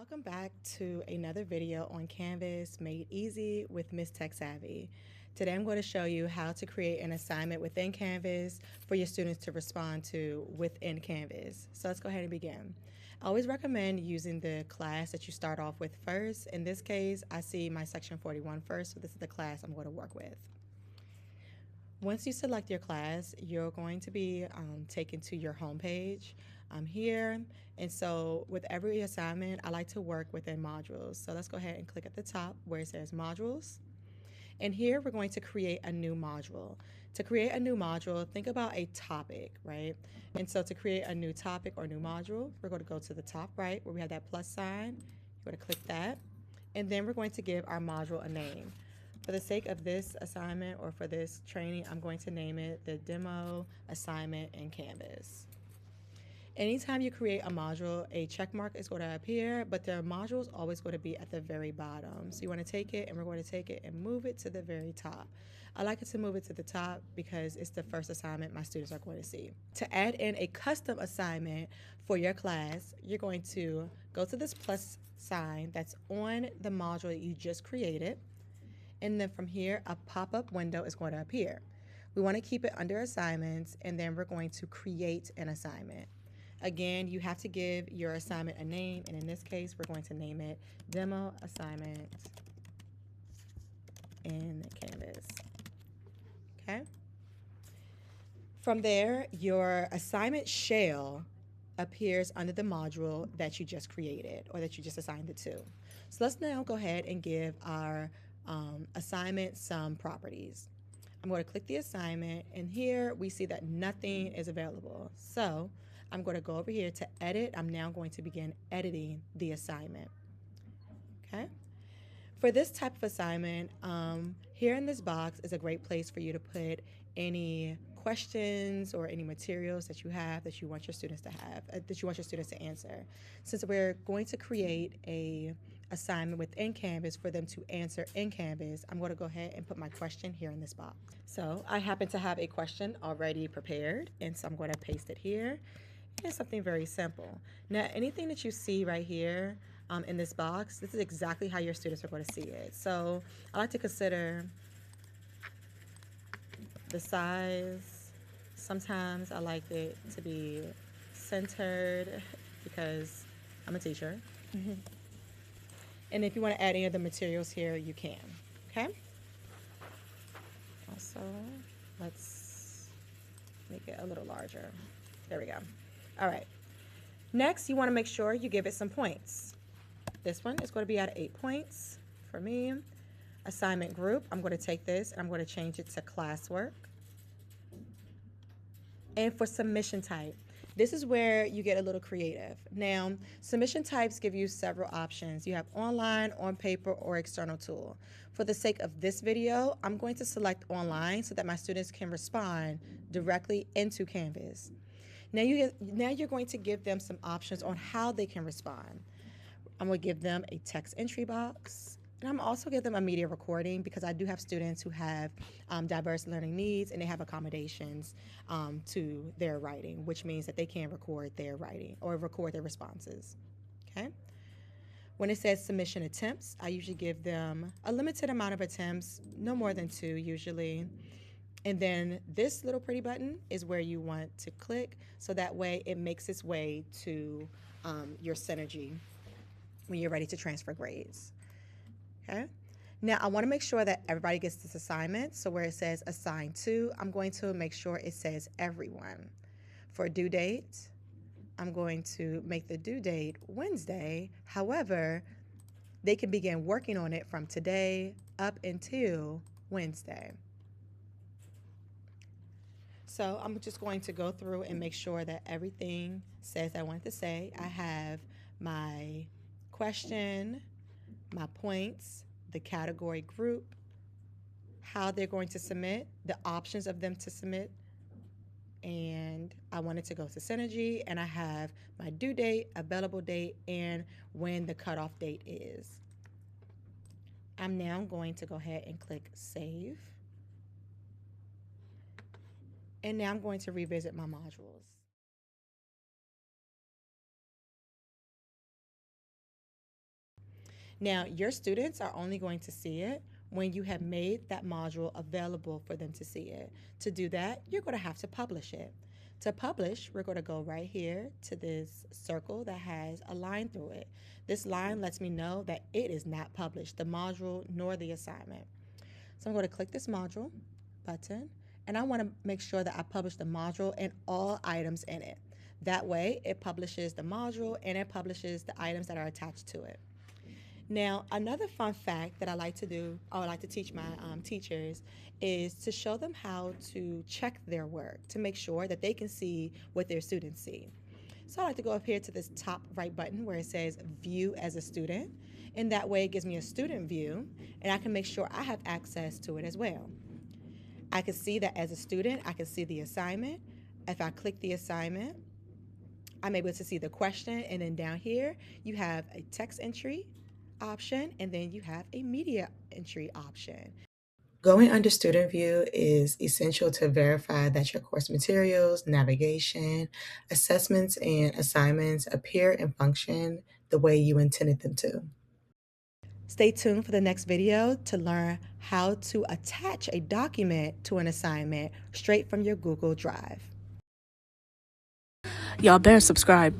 Welcome back to another video on Canvas Made Easy with Miss Tech Savvy. Today I'm going to show you how to create an assignment within Canvas for your students to respond to within Canvas. So let's go ahead and begin. I always recommend using the class that you start off with first. In this case, I see my section 41 first, so this is the class I'm going to work with. Once you select your class, you're going to be taken to your home page here. And so with every assignment, I like to work within modules. So let's go ahead and click at the top where it says modules. And here we're going to create a new module. To create a new module, think about a topic, right? And so to create a new topic or new module, we're going to go to the top right where we have that plus sign. You're going to click that. And then we're going to give our module a name. For the sake of this assignment or for this training, I'm going to name it the Demo Assignment in Canvas. Anytime you create a module, a check mark is going to appear, but the module is always going to be at the very bottom. So you want to take it, and we're going to take it and move it to the very top. I like it to move it to the top because it's the first assignment my students are going to see. To add in a custom assignment for your class, you're going to go to this plus sign that's on the module that you just created. And then from here, a pop-up window is going to appear. We want to keep it under assignments, and then we're going to create an assignment. Again, you have to give your assignment a name, and in this case, we're going to name it Demo Assignment in Canvas. Okay? From there, your assignment shell appears under the module that you just created or that you just assigned it to. So let's now go ahead and give our assignment some properties. I'm going to click the assignment, and here we see that nothing is available. So I'm going to go over here to edit. I'm now going to begin editing the assignment. Okay. For this type of assignment, here in this box is a great place for you to put any questions or any materials that you have that you want your students to have, that you want your students to answer. Since we're going to create a assignment within Canvas for them to answer in Canvas, I'm going to go ahead and put my question here in this box. So I happen to have a question already prepared, and so I'm going to paste it here. It's something very simple. Now, anything that you see right here in this box, this is exactly how your students are going to see it. So I like to consider the size. Sometimes I like it to be centered because I'm a teacher. And if you want to add any of the materials here, you can. Okay? Also, let's make it a little larger. There we go. All right. Next, you want to make sure you give it some points. This one is going to be at 8 points for me. Assignment group, I'm going to take this and I'm going to change it to classwork. And for submission type, this is where you get a little creative. Now, submission types give you several options. You have online, on paper, or external tool. For the sake of this video, I'm going to select online so that my students can respond directly into Canvas. Now you're going to give them some options on how they can respond. I'm going to give them a text entry box. And I'm also give them a media recording because I do have students who have diverse learning needs and they have accommodations to their writing, which means that they can record their writing or record their responses. Okay. When it says submission attempts, I usually give them a limited amount of attempts, no more than 2 usually. And then this little pretty button is where you want to click so that way it makes its way to your Synergy when you're ready to transfer grades. Okay. Now I want to make sure that everybody gets this assignment. So where it says assign to, I'm going to make sure it says everyone. For due date, I'm going to make the due date Wednesday. However, they can begin working on it from today up until Wednesday. So I'm just going to go through and make sure that everything says I want to say. I have my question, my points, the category group, how they're going to submit, the options of them to submit, and I want it to go to Synergy, and I have my due date, available date, and when the cutoff date is. I'm now going to go ahead and click Save. And now I'm going to revisit my modules. Now, your students are only going to see it when you have made that module available for them to see it. To do that, you're going to have to publish it. To publish, we're going to go right here to this circle that has a line through it. This line lets me know that it is not published, the module nor the assignment. So I'm going to click this module button, and I want to make sure that I publish the module and all items in it. That way, it publishes the module and it publishes the items that are attached to it. Now, another fun fact that I like to do, or I like to teach my teachers, is to show them how to check their work to make sure that they can see what their students see. So I like to go up here to this top right button where it says View as a Student. And that way it gives me a student view, and I can make sure I have access to it as well. I can see that as a student, I can see the assignment. If I click the assignment, I'm able to see the question, and then down here you have a text entry option, and then you have a media entry option. Going under Student View is essential to verify that your course materials, navigation, assessments, and assignments appear and function the way you intended them to. Stay tuned for the next video to learn how to attach a document to an assignment straight from your Google Drive. Y'all better subscribe.